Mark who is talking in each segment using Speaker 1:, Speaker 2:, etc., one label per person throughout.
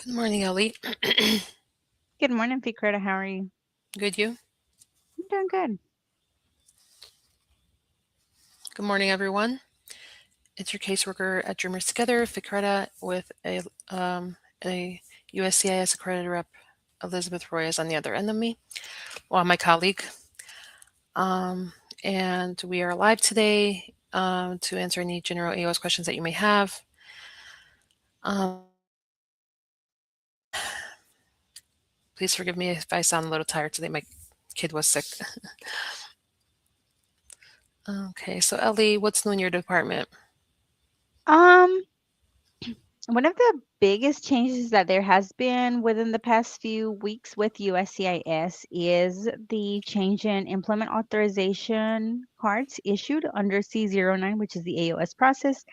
Speaker 1: Good morning, Ellie.
Speaker 2: Good morning, Fikrita. How are you?
Speaker 1: Good, you?
Speaker 2: I'm doing good.
Speaker 1: Good morning, everyone. It's your caseworker at Dreamers Together, Fikreta, with a USCIS accredited rep, Elizabeth Roy, is on the other end of me. Well, my colleague. Um, and we are live today to answer any general AOS questions that you may have. Um, Please forgive me if I sound a little tired today. My kid was sick. Okay, so Ellie, what's new in your department?
Speaker 2: Um, One of the biggest changes that there has been within the past few weeks with USCIS is the change in employment authorization cards issued under C09, which is the AOS process.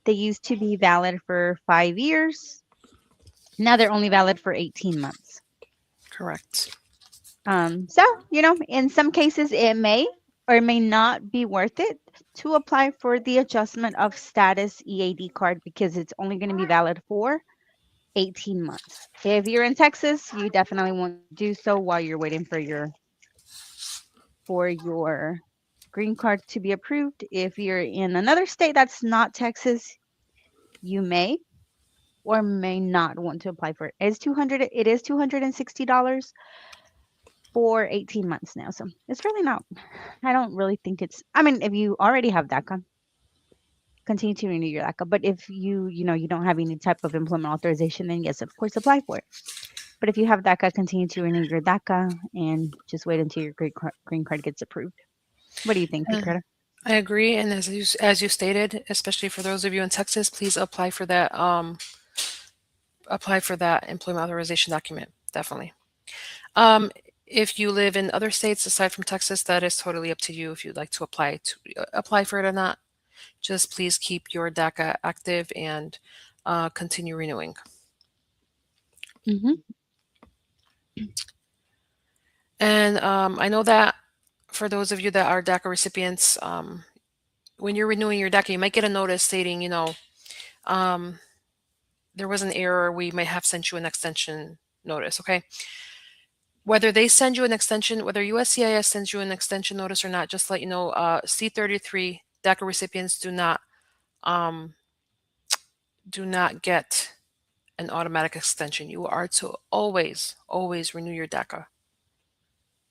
Speaker 2: They used to be valid for 5 years. Now they're only valid for 18 months.
Speaker 1: Correct.
Speaker 2: In some cases, it may or may not be worth it to apply for the adjustment of status EAD card because it's only going to be valid for 18 months. If you're in Texas, you definitely want to do so while you're waiting for your green card to be approved. If you're in another state that's not Texas, you may or may not want to apply for it. It is $260 for 18 months now. So it's really not, I don't really think I mean, if you already have DACA, continue to renew your DACA. But if you don't have any type of employment authorization, then yes, of course, apply for it. But if you have DACA, continue to renew your DACA and just wait until your green card gets approved. What do you think,
Speaker 1: Uh,
Speaker 2: Picardo?
Speaker 1: I agree, and as you stated, especially for those of you in Texas, please apply for that employment authorization document. Definitely. Um, if you live in other states aside from Texas, that is totally up to you if you'd like to apply for it or not. Just please keep your DACA active and continue renewing.
Speaker 2: Hmm.
Speaker 1: And I know that for those of you that are DACA recipients, when you're renewing your DACA, you might get a notice stating, um, there was an error. We may have sent you an extension notice. Okay. Whether USCIS sends you an extension notice or not, just let you know, C33 DACA recipients um, do not get an automatic extension. You are to always, always renew your DACA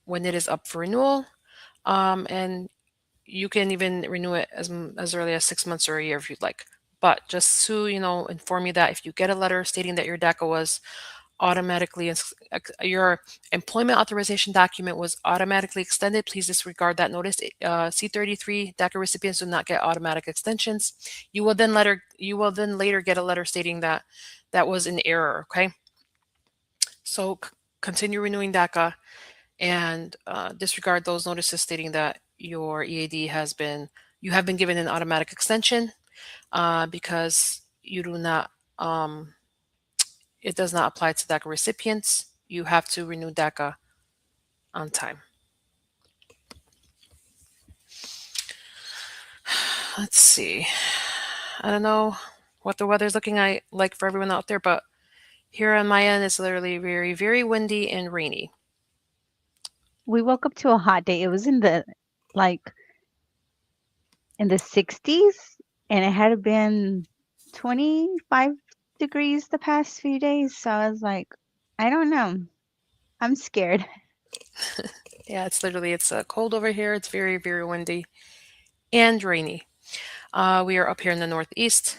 Speaker 1: when it is up for renewal, and you can even renew it as early as 6 months or a year if you'd like. But just to inform you that if you get a letter stating that your DACA was automatically your employment authorization document was automatically extended, please disregard that notice. C33 DACA recipients do not get automatic extensions. You will then later get a letter stating that that was an error. Okay, so continue renewing DACA and disregard those notices stating that your EAD you have been given an automatic extension, because you do not it does not apply to DACA recipients. You have to renew DACA on time. Let's see. I don't know what the weather's like for everyone out there, but here on my end, it's literally very, very windy and rainy.
Speaker 2: We woke up to a hot day. It was like in the 60s, and it had been 25 degrees the past few days. So I was like, I don't know. I'm scared.
Speaker 1: Yeah, it's cold over here. It's very, very windy and rainy. We are up here in the Northeast,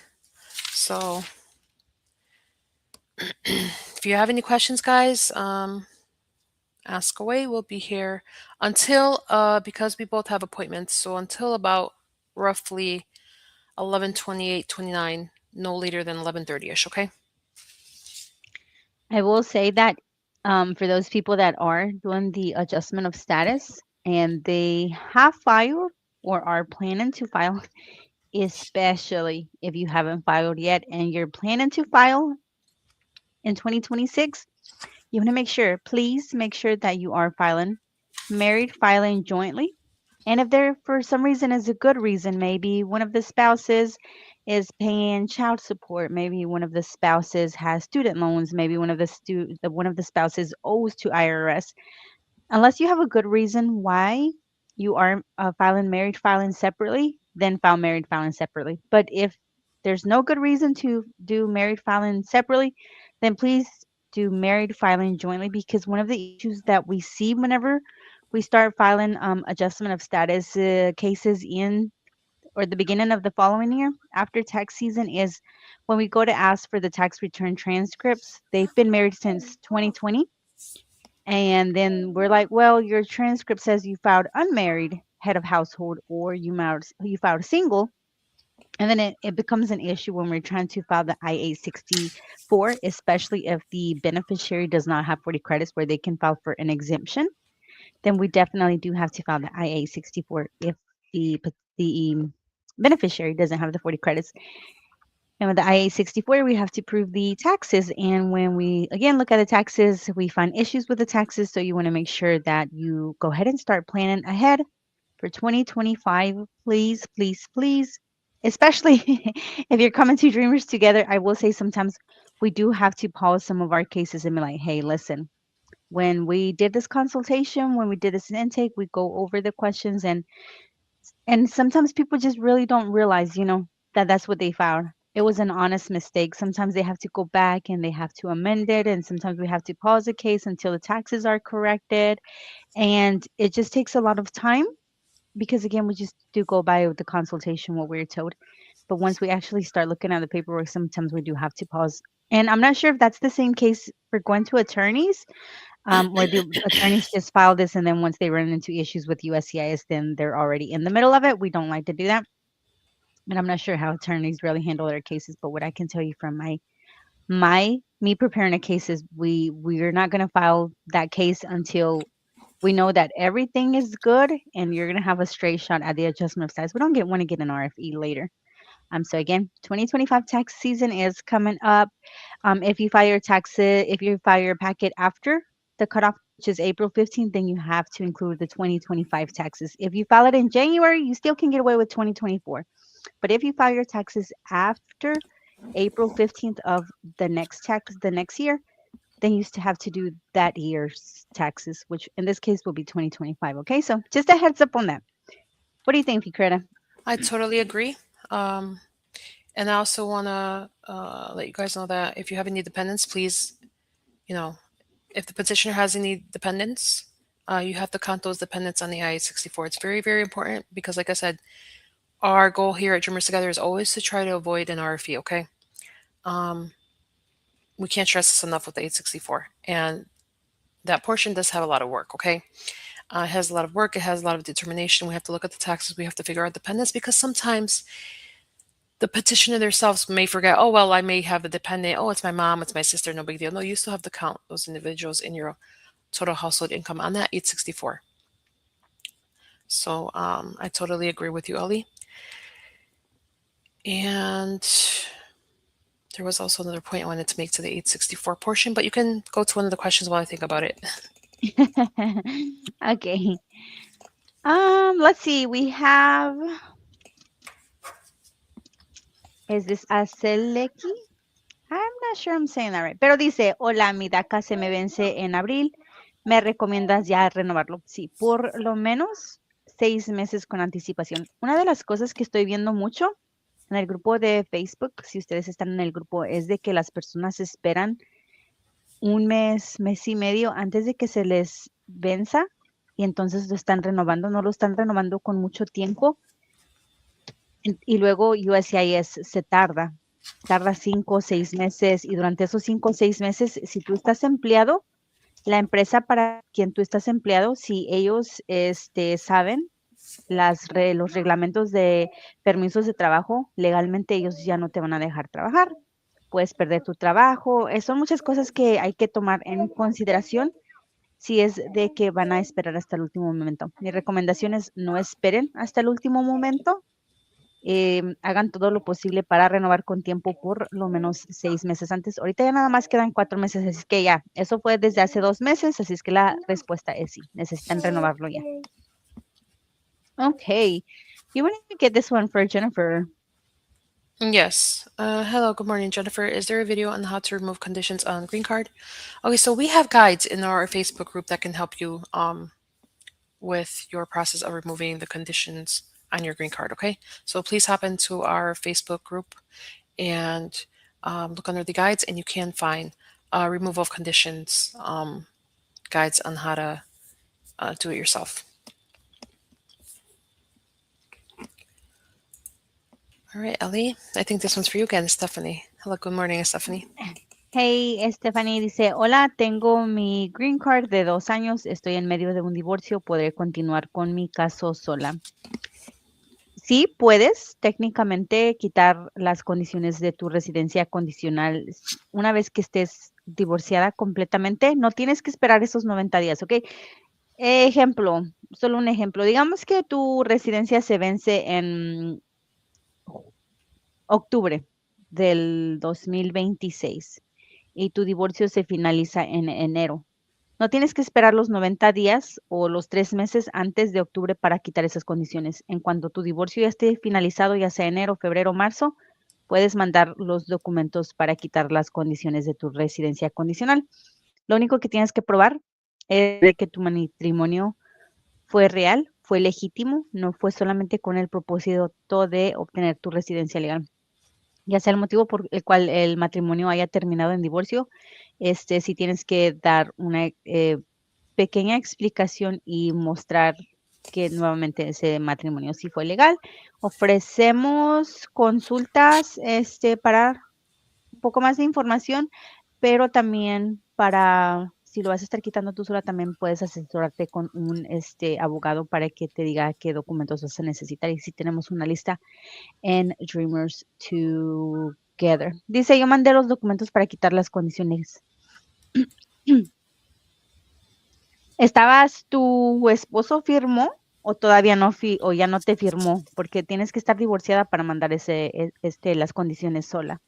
Speaker 1: so if you have any questions, guys, ask away. We'll be here until because we both have appointments, so until about roughly 11:28, 29, no later than 11:30ish. Okay.
Speaker 2: I will say that for those people that are doing the adjustment of status and they have filed or are planning to file, especially if you haven't filed yet and you're planning to file in 2026, you want to please make sure that you are married filing jointly. And if there for some reason is a good reason, maybe one of the spouses is paying child support. Maybe one of the spouses has student loans. Maybe one of the spouses owes to IRS. Unless you have a good reason why you are filing married filing separately, then file married filing separately. But if there's no good reason to do married filing separately, then please do married filing jointly, because one of the issues that we see whenever we start filing adjustment of status cases in or the beginning of the following year after tax season is when we go to ask for the tax return transcripts. They've been married since 2020, and then we're like, well, your transcript says you filed unmarried head of household, or you filed single. And then it becomes an issue when we're trying to file the I-864, especially if the beneficiary does not have 40 credits where they can file for an exemption. Then we definitely do have to file the I-864 if the beneficiary doesn't have the 40 credits. And with the IA-64, we have to prove the taxes. And when we, again, look at the taxes, we find issues with the taxes. So you want to make sure that you go ahead and start planning ahead for 2025. Please, please, please. Especially if you're coming to Dreamers Together, I will say sometimes we do have to pause some of our cases and be like, hey, listen, when we did this consultation, when we did this intake, we go over the questions, and sometimes people just really don't realize, that that's what they found. It was an honest mistake. Sometimes they have to go back and they have to amend it. And sometimes we have to pause the case until the taxes are corrected. And it just takes a lot of time because, again, we just do go by the consultation, what we're told. But once we actually start looking at the paperwork, sometimes we do have to pause. And I'm not sure if that's the same case for going to attorneys, where the attorneys just file this, and then once they run into issues with USCIS, then they're already in the middle of it. We don't like to do that, and I'm not sure how attorneys really handle their cases. But what I can tell you from my me preparing a case is we're not going to file that case until we know that everything is good, and you're going to have a straight shot at the adjustment of status. We don't want to get an RFE later. So again, 2025 tax season is coming up. If you file your packet after the cutoff, which is April 15th, then you have to include the 2025 taxes. If you file it in January, you still can get away with 2024. But if you file your taxes after April 15th of the next year, then you still have to do that year's taxes, which in this case will be 2025. Okay, so just a heads up on that. What do you think, Fikreta?
Speaker 1: I totally agree. Um, and I also want to let you guys know that if you have any dependents, please, you know, if the petitioner has any dependents, you have to count those dependents on the I-64. It's very, very important because, like I said, our goal here at Dreamers Together is always to try to avoid an RFE, okay? Um, we can't stress this enough with the 864. And that portion does have a lot of work, okay? It has a lot of work, it has a lot of determination. We have to look at the taxes, we have to figure out dependents because sometimes the petitioner themselves may forget, oh, well, I may have a dependent. Oh, it's my mom, it's my sister, no big deal. No, you still have to count those individuals in your total household income on that 864. So I totally agree with you, Ellie. And there was also another point I wanted to make to the 864 portion, but you can go to one of the questions while I think about it.
Speaker 2: Okay. Let's see. We have, is this Aseleki? I'm not sure I'm saying that right. Pero dice, hola, mi DACA se me vence en abril. ¿Me recomiendas ya renovarlo? Sí, por lo menos 6 meses con anticipación. Una de las cosas que estoy viendo mucho en el grupo de Facebook, si ustedes están en el grupo, es de que las personas esperan un mes, mes y medio antes de que se les venza, y entonces lo están renovando, no lo están renovando con mucho tiempo. Y luego USCIS se tarda 5 o 6 meses, y durante esos 5 o 6 meses, si tú estás empleado, la empresa para quien tú estás empleado, si ellos saben los reglamentos de permisos de trabajo, legalmente ellos ya no te van a dejar trabajar. Puedes perder tu trabajo. Son muchas cosas que hay que tomar en consideración si es de que van a esperar hasta el último momento. Mi recomendación es no esperen hasta el último momento. Hagan todo lo posible para renovar con tiempo por lo menos 6 meses antes. Ahorita ya nada más quedan 4 meses, así que ya, eso fue desde hace 2 meses, así es que la respuesta es sí, necesitan renovarlo ya. Okay, you want to get this one for Jennifer?
Speaker 1: Yes. Hello, good morning, Jennifer. Is there a video on how to remove conditions on green card? Okay, so we have guides in our Facebook group that can help you with your process of removing the conditions on your green card. Okay, so please hop into our Facebook group and look under the guides, and you can find removal of conditions guides on how to do it yourself. All right, Ellie, I think this one's for you again, Stephanie. Hello, good morning, Stephanie.
Speaker 2: Hey, Stephanie dice, hola, tengo mi green card de 2 años, estoy en medio de un divorcio, ¿podré continuar con mi caso sola? Sí, puedes técnicamente quitar las condiciones de tu residencia condicional una vez que estés divorciada completamente. No tienes que esperar esos 90 días, ¿ok? Ejemplo, solo un ejemplo. Digamos que tu residencia se vence en octubre del 2026 y tu divorcio se finaliza en enero. No tienes que esperar los 90 días o los 3 meses antes de octubre para quitar esas condiciones. En cuanto tu divorcio ya esté finalizado, ya sea enero, febrero, marzo, puedes mandar los documentos para quitar las condiciones de tu residencia condicional. Lo único que tienes que probar es de que tu matrimonio fue real, fue legítimo, no fue solamente con el propósito de obtener tu residencia legal. Ya sea el motivo por el cual el matrimonio haya terminado en divorcio, sí tienes que dar una pequeña explicación y mostrar que nuevamente ese matrimonio sí fue legal. Ofrecemos consultas para un poco más de información, pero también para, si lo vas a estar quitando tú sola, también puedes asesorarte con un abogado para que te diga qué documentos vas a necesitar. Y si tenemos una lista en Dreamers2gether. Dice, yo mandé los documentos para quitar las condiciones. ¿Estabas tu esposo firmó o todavía no o ya no te firmó? Porque tienes que estar divorciada para mandar las condiciones sola.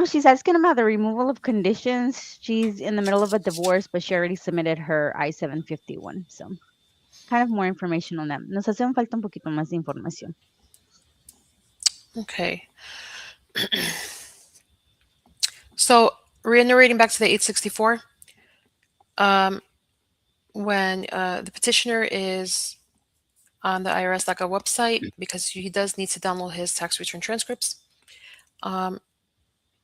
Speaker 2: She's asking about the removal of conditions. She's in the middle of a divorce, but she already submitted her I-751. So, kind of more information on that. Nos hace falta un poquito más de información.
Speaker 1: Okay. So, reiterating back to the 864, when the petitioner is on the IRS.gov website, because he does need to download his tax return transcripts,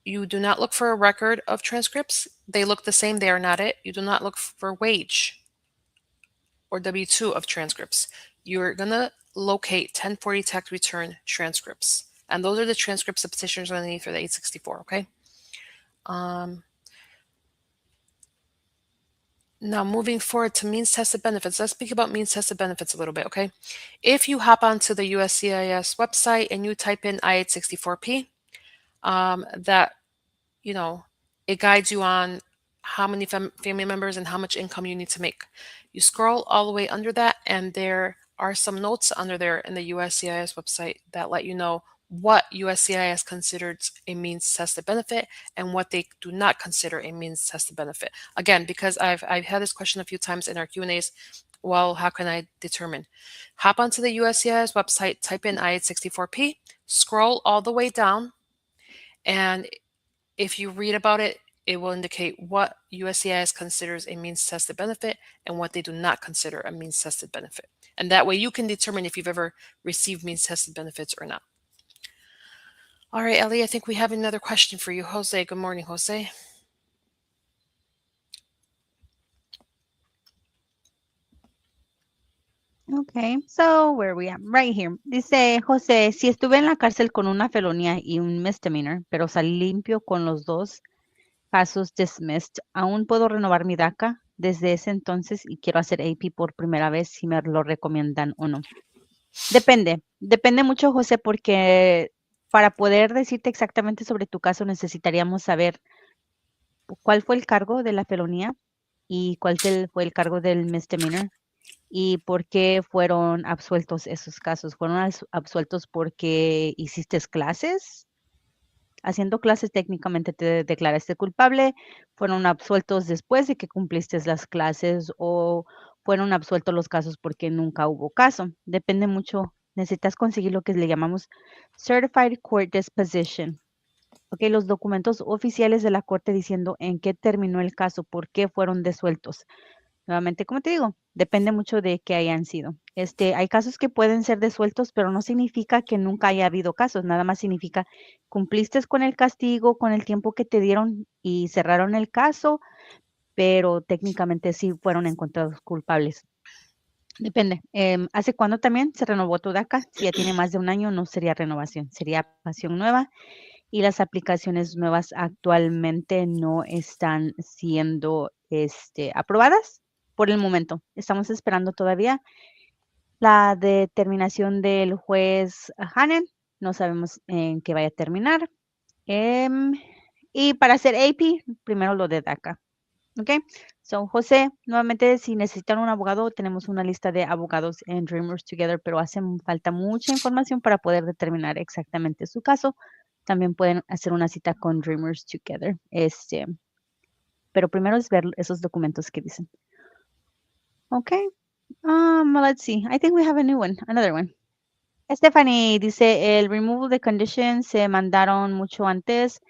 Speaker 1: you do not look for a record of transcripts. They look the same. They are not it. You do not look for wage or W-2 of transcripts. You're going to locate 1040 tax return transcripts. And those are the transcripts the petitioner is going to need for the 864, okay? Now, moving forward to means tested benefits, let's speak about means tested benefits a little bit, okay? If you hop onto the USCIS website and you type in I-864P, that, it guides you on how many family members and how much income you need to make. You scroll all the way under that, and there are some notes under there in the USCIS website that let you know what USCIS considers a means tested benefit and what they do not consider a means tested benefit. Again, because I've had this question a few times in our Q&As. Well, how can I determine? Hop onto the USCIS website, type in I-864P, scroll all the way down, and if you read about it, it will indicate what USCIS considers a means tested benefit and what they do not consider a means tested benefit. And that way you can determine if you've ever received means tested benefits or not. All right, Ellie, I think we have another question for you. Jose, good morning, Jose.
Speaker 2: Okay, so where are we at? Right here. Dice José, si estuve en la cárcel con una felonía y un misdemeanor, pero salí limpio con los dos casos dismissed, ¿aún puedo renovar mi DACA desde ese entonces y quiero hacer AP por primera vez si me lo recomiendan o no? Depende mucho, José, porque para poder decirte exactamente sobre tu caso necesitaríamos saber cuál fue el cargo de la felonía y cuál fue el cargo del misdemeanor y por qué fueron absueltos esos casos. ¿Fueron absueltos porque hiciste clases? Haciendo clases técnicamente te declaraste culpable, fueron absueltos después de que cumpliste las clases o fueron absueltos los casos porque nunca hubo caso. Depende mucho necesitas conseguir lo que le llamamos Certified Court Disposition. Ok, los documentos oficiales de la corte diciendo en qué terminó el caso, por qué fueron desueltos. Nuevamente, como te digo, depende mucho de qué hayan sido. Hay casos que pueden ser desueltos, pero no significa que nunca haya habido casos. Nada más significa cumpliste con el castigo, con el tiempo que te dieron y cerraron el caso, pero técnicamente sí fueron encontrados culpables. Depende. ¿Hace cuándo también se renovó tu DACA? Si ya tiene más de un año, no sería renovación, sería aplicación nueva. Y las aplicaciones nuevas actualmente no están siendo aprobadas por el momento. Estamos esperando todavía la determinación del juez Hanen. No sabemos en qué vaya a terminar. Em, y para hacer AP, primero lo de DACA. ¿Ok? So, José, nuevamente, si necesitan un abogado, tenemos una lista de abogados en Dreamers Together, pero hace falta mucha información para poder determinar exactamente su caso. También pueden hacer una cita con Dreamers Together. Pero primero es ver esos documentos que dicen. Ok. Let's see. I think we have a new one, another one. Stephanie dice, el removal de conditions se mandaron mucho antes.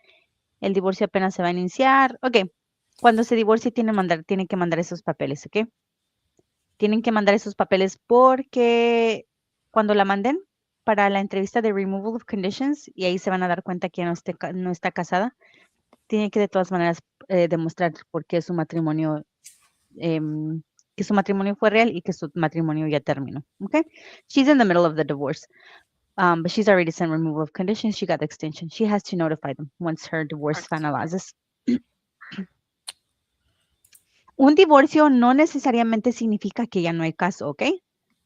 Speaker 2: El divorcio apenas se va a iniciar. Ok. Cuando se divorcie, tiene que mandar esos papeles, ¿ok? Tienen que mandar esos papeles porque cuando la manden para la entrevista de removal of conditions, y ahí se van a dar cuenta que no está casada, tiene que de todas maneras demostrar por qué em, que su matrimonio fue real y que su matrimonio ya terminó. Okay? She's in the middle of the divorce. But she's already sent removal of conditions. She got the extension. She has to notify them once her divorce finalizes. Un divorcio no necesariamente significa que ya no hay caso, ¿ok?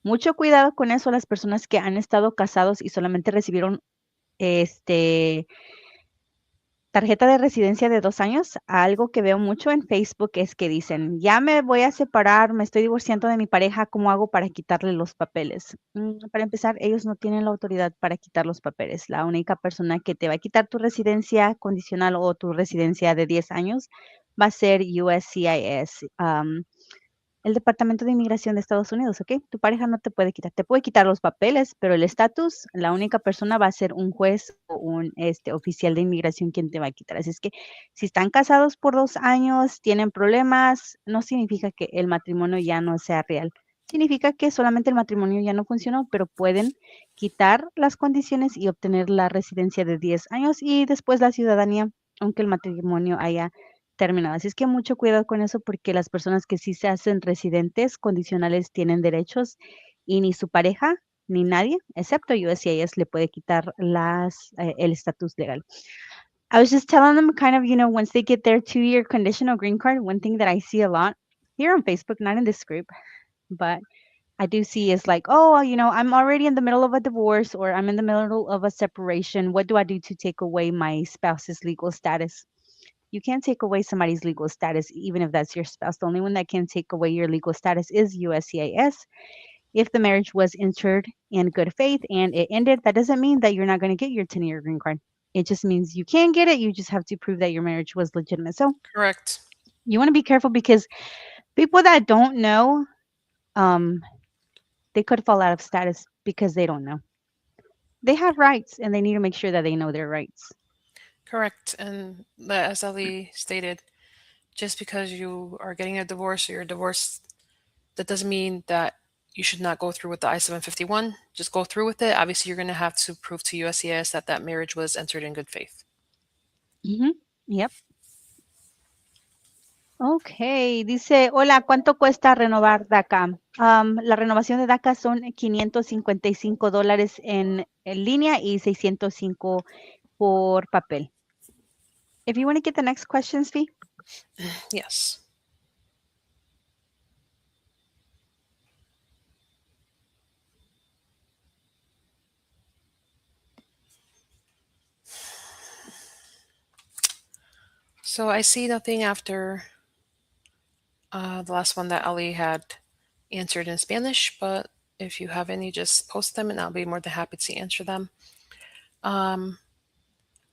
Speaker 2: Mucho cuidado con eso, las personas que han estado casados y solamente recibieron tarjeta de residencia de 2 años. Algo que veo mucho en Facebook es que dicen, ya me voy a separar, me estoy divorciando de mi pareja, ¿cómo hago para quitarle los papeles? Para empezar, ellos no tienen la autoridad para quitar los papeles. La única persona que te va a quitar tu residencia condicional o tu residencia de 10 años va a ser USCIS. El Departamento de Inmigración de Estados Unidos, ¿ok? Tu pareja no te puede quitar, te puede quitar los papeles, pero el estatus, la única persona va a ser un juez o un oficial de inmigración quien te va a quitar. Así es que si están casados por 2 años, tienen problemas, no significa que el matrimonio ya no sea real. Significa que solamente el matrimonio ya no funcionó, pero pueden quitar las condiciones y obtener la residencia de 10 años y después la ciudadanía, aunque el matrimonio haya terminado. Así es que mucho cuidado con eso porque las personas que sí se hacen residentes condicionales tienen derechos y ni su pareja ni nadie, excepto USCIS, le puede quitar el estatus legal. I was just telling them kind of, once they get their 2-year conditional green card, one thing that I see a lot here on Facebook, not in this group, but I do see is like, oh, I'm already in the middle of a divorce or I'm in the middle of a separation. What do I do to take away my spouse's legal status? You can't take away somebody's legal status, even if that's your spouse. The only one that can take away your legal status is USCIS. If the marriage was entered in good faith and it ended, that doesn't mean that you're not going to get your 10-year green card. It just means you can get it. You just have to prove that your marriage was legitimate. So
Speaker 1: Correct.
Speaker 2: you want to be careful because people that don't know, um, they could fall out of status because they don't know. They have rights and they need to make sure that they know their rights.
Speaker 1: Correct. And as Ali stated, just because you are getting a divorce or you're divorced, that doesn't mean that you should not go through with the I-751. Just go through with it. Obviously, you're going to have to prove to USCIS that that marriage was entered in good faith.
Speaker 2: Yep. Ok, dice, hola, ¿cuánto cuesta renovar DACA? La renovación de DACA son $555 en línea y 605 por papel. If you want to get the next question, Svi.
Speaker 1: Yes. So I see nothing after the last one that Ali had answered in Spanish, but if you have any, just post them and I'll be more than happy to answer them.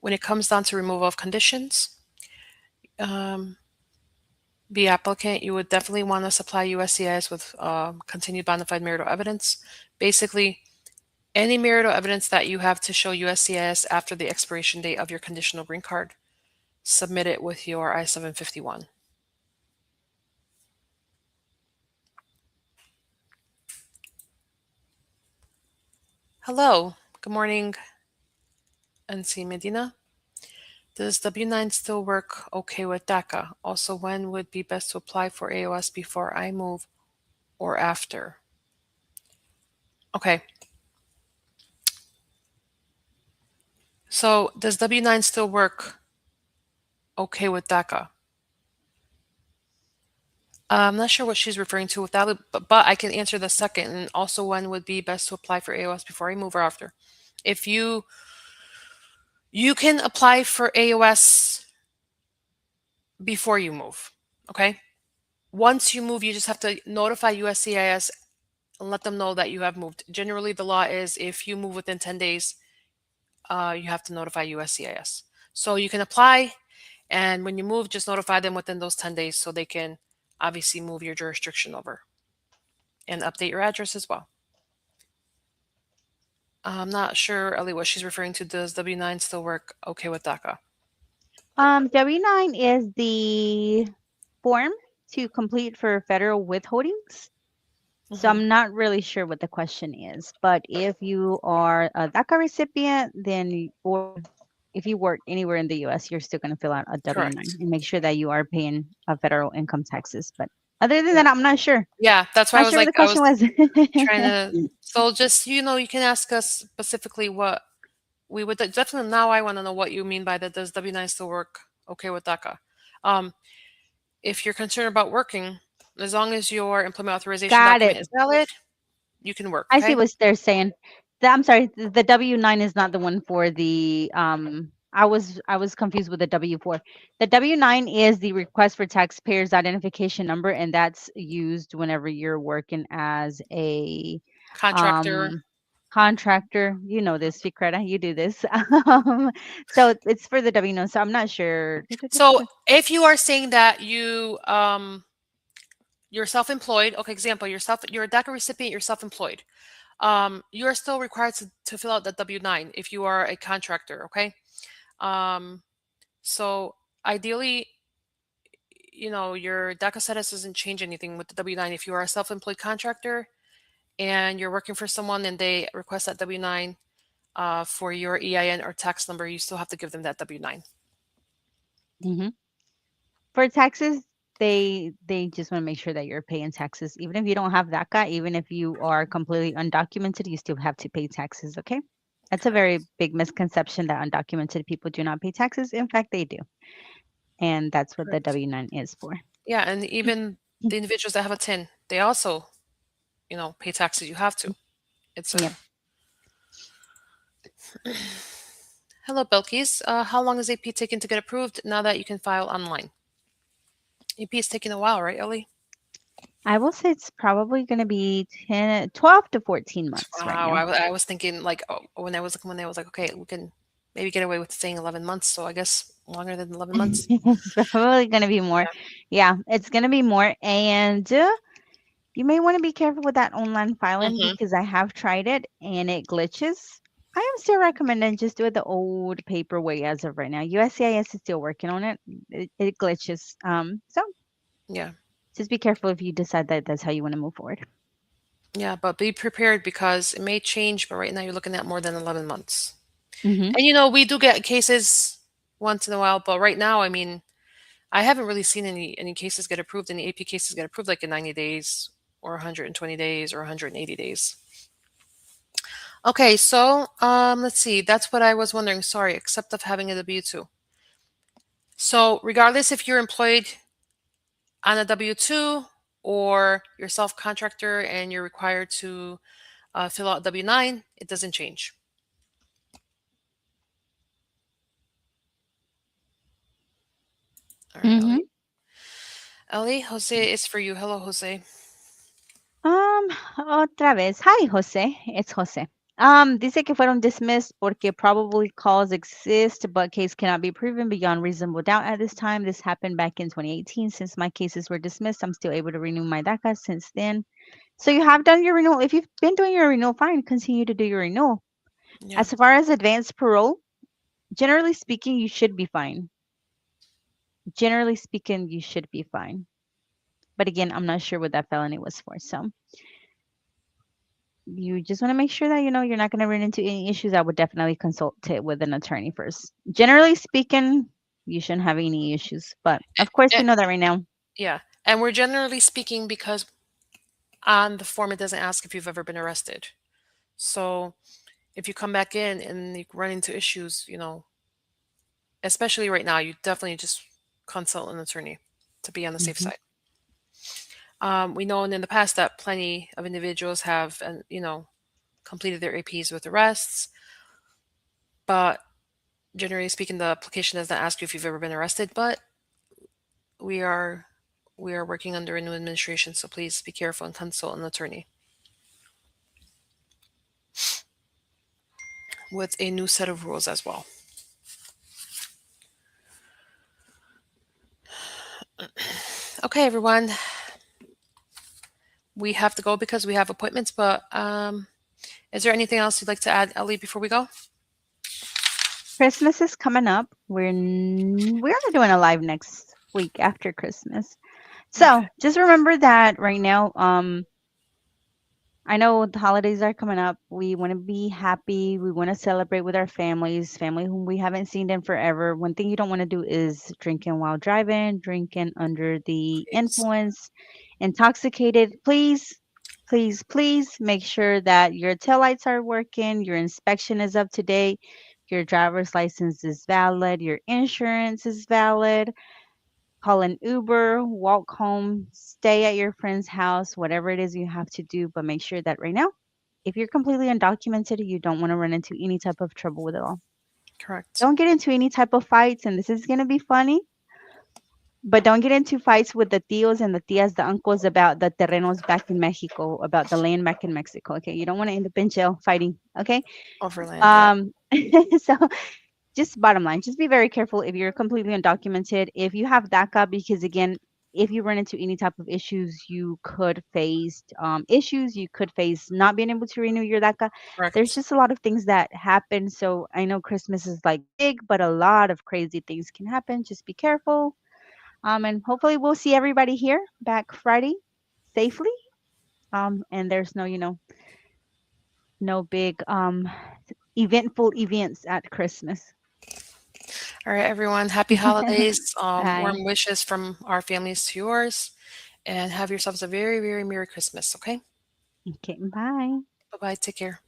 Speaker 1: When it comes down to removal of conditions, the applicant, you would definitely want to supply USCIS with continued bona fide marital evidence. Basically, Any marital evidence that you have to show USCIS after the expiration date of your conditional green card, submit it with your I-751. Hello, good morning, NC Medina. Does W-9 still work okay with DACA? Also, when would be best to apply for AOS before I move or after? Okay, so does W-9 still work okay with DACA? I'm not sure what she's referring to with that, but I can answer the second. And also, when would be best to apply for AOS before I move or after? If you can apply for AOS before you move, okay? Once you move, you just have to notify USCIS and let them know that you have moved. Generally, the law is if you move within 10 days, you have to notify USCIS. So you can apply, and when you move, just notify them within those 10 days so they can obviously move your jurisdiction over and update your address as well. I'm not sure, Ellie, what she's referring to. Does W-9 still work okay with DACA?
Speaker 2: W-9 is the form to complete for federal withholdings. So
Speaker 1: Hmm.
Speaker 2: I'm not really sure what the question is, but if you are a DACA recipient, then or if you work anywhere in the U.S., you're still going to fill out a W-9
Speaker 1: Correct.
Speaker 2: and make sure that you are paying federal income taxes. But other than
Speaker 1: Yeah.
Speaker 2: that, I'm not sure.
Speaker 1: Yeah, that's why I
Speaker 2: Not
Speaker 1: was
Speaker 2: sure what
Speaker 1: like,
Speaker 2: the
Speaker 1: I was
Speaker 2: question was.
Speaker 1: trying to. So just, you can ask us specifically what we would definitely now I want to know what you mean by that. Does W-9 still work okay with DACA? Um, if you're concerned about working, as long as your employment authorization
Speaker 2: Got it.
Speaker 1: document is valid, you can work,
Speaker 2: I see
Speaker 1: okay?
Speaker 2: what they're saying. I'm sorry, the W-9 is not the one for the I was confused with the W-4. The W-9 is the request for taxpayers identification number, and that's used whenever you're working as a
Speaker 1: Contractor.
Speaker 2: um contractor. You know this, Fikreta, you do this. So it's for the W-9. So I'm not sure.
Speaker 1: So if you are saying that you're self-employed, okay, example, you're a DACA recipient, you're self-employed. You are still required to fill out the W-9 if you are a contractor, okay? Um, so ideally, your DACA status doesn't change anything with the W-9. If you are a self-employed contractor and you're working for someone and they request that W-9 for your EIN or tax number, you still have to give them that W-9.
Speaker 2: hmm For taxes, they just want to make sure that you're paying taxes, even if you don't have DACA, even if you are completely undocumented, you still have to pay taxes. Okay, that's a
Speaker 1: Correct.
Speaker 2: very big misconception that undocumented people do not pay taxes. In fact, they do, and that's what the
Speaker 1: Correct.
Speaker 2: W-9 is for.
Speaker 1: Yeah, and even the individuals that have a TIN, they also, pay taxes. You have to. It's
Speaker 2: Yep.
Speaker 1: a Hello, Belkis. How long is AP taking to get approved now that you can file online? AP is taking a while, right, Ellie?
Speaker 2: I will say it's probably going to be 12 to 14 months right
Speaker 1: Wow,
Speaker 2: now.
Speaker 1: I was thinking like when I was like, okay, we can maybe get away with saying 11 months. So I guess longer than 11 months.
Speaker 2: It's probably going to be more.
Speaker 1: Yeah.
Speaker 2: Yeah, it's going to be more. And you may want to be careful with that online filing
Speaker 1: Hmm.
Speaker 2: because I have tried it and it glitches. I am still recommending just do it the old paper way as of right now. USCIS is still working on it. It glitches. So
Speaker 1: Yeah.
Speaker 2: just be careful if you decide that that's how you want to move forward.
Speaker 1: Yeah, but be prepared because it may change, but right now you're looking at more than 11 months.
Speaker 2: Mm-hmm.
Speaker 1: And we do get cases once in a while, but right now, I mean, I haven't really seen any cases get approved, any AP cases get approved like in 90 days or 120 days or 180 days. Okay, so let's see. That's what I was wondering. Sorry, except of having a W-2. So regardless if you're employed on a W-2 or you're self-contractor and you're required to fill out W-9, it doesn't change. All right,
Speaker 2: Mm-hmm.
Speaker 1: Ellie. Ellie, Jose is for you. Hello, Jose.
Speaker 2: Um, Otra vez. Hi, Jose. It's Jose. Dice que fueron dismissed porque probably cause exist, but case cannot be proven beyond reasonable doubt at this time. This happened back in 2018. Since my cases were dismissed, I'm still able to renew my DACA since then. So you have done your renewal. If you've been doing your renewal, fine, continue to do your renewal.
Speaker 1: Yeah.
Speaker 2: As far as advanced parole, generally speaking, you should be fine. Generally speaking, you should be fine. But again, I'm not sure what that felony was for. So you just want to make sure that you're not going to run into any issues. I would definitely consult it with an attorney first. Generally speaking, you shouldn't have any issues. But of course, we
Speaker 1: Eh,
Speaker 2: know that right now.
Speaker 1: yeah. And we're generally speaking because on the form it doesn't ask if you've ever been arrested. So if you come back in and you run into issues, especially right now, you definitely just consult an attorney to be on the safe
Speaker 2: Hmm.
Speaker 1: side. We know in the past that plenty of individuals have, and completed their APs with arrests, but generally speaking, the application does not ask you if you've ever been arrested. But we are we are working under a new administration, so please be careful and consult an attorney with a new set of rules as well. Okay, everyone, we have to go because we have appointments. But is there anything else you'd like to add, Ellie, before we go?
Speaker 2: Christmas is coming up. We're only doing a live next week after Christmas.
Speaker 1: Okay.
Speaker 2: So just remember that right now, I know the holidays are coming up. We want to be happy. We want to celebrate with our families, family whom we haven't seen in forever. One thing you don't want to do is drinking while driving, drinking under the
Speaker 1: Please.
Speaker 2: influence, intoxicated. Please, please, please make sure that your taillights are working, your inspection is up to date, your driver's license is valid, your insurance is valid. Call an Uber, walk home, stay at your friend's house, whatever it is you have to do, but make sure that right now, if you're completely undocumented, you don't want to run into any type of trouble with it all.
Speaker 1: Correct.
Speaker 2: Don't get into any type of fights, and this is going to be funny, but don't get into fights with the tios and the tias, the uncles about the terrenos back in Mexico, about the land back in Mexico. Okay, you don't want to end up in jail fighting. Okay,
Speaker 1: Overland, yeah.
Speaker 2: um, so just bottom line, just be very careful if you're completely undocumented. If you have DACA, because again, if you run into any type of issues, you could face issues. You could face not being able to renew your DACA. There's
Speaker 1: Correct.
Speaker 2: just a lot of things that happen. So I know Christmas is like big, but a lot of crazy things can happen. Just be careful. And hopefully we'll see everybody here back Friday safely. And there's no big eventful events at Christmas.
Speaker 1: All right, everyone. Happy holidays.
Speaker 2: Bye.
Speaker 1: Warm wishes from our families to yours, and have yourselves a very, very Merry Christmas. Okay.
Speaker 2: Okay, bye.
Speaker 1: Bye bye. Take care.